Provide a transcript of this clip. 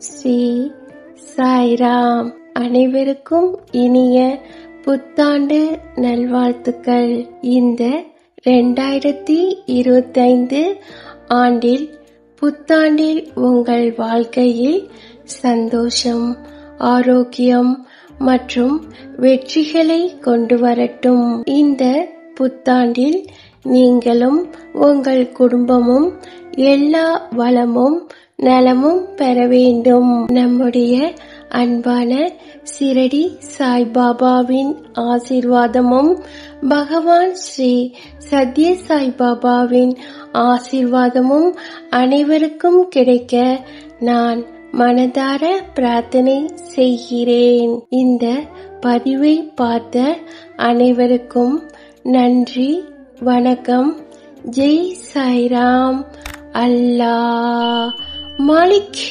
ஸ்ரீ சாய்ராம். அனைவருக்கும் இனிய புத்தாண்டு நல்வாழ்த்துக்கள். இந்த 2025 ஆண்டில் புத்தாண்டில் உங்கள் வாழ்க்கையில் சந்தோஷம், ஆரோக்கியம் மற்றும் வெற்றிகளை கொண்டு வரட்டும். இந்த புத்தாண்டில் நீங்களும் உங்கள் குடும்பமும் எல்லா வளமும் நலமும் பெற வேண்டும். நம்முடைய அன்பான சிரடி சாய்பாபாவின் ஆசீர்வாதமும் பகவான் ஸ்ரீ சத்ய சாய்பாபாவின் ஆசீர்வாதமும் அனைவருக்கும் கிடைக்க நான் மனதார பிரார்த்தனை செய்கிறேன். இந்த பதிவை பார்த்த அனைவருக்கும் நன்றி, வணக்கம். ஜெய் சாய்ராம். அல்லாஹ் மாலிக்.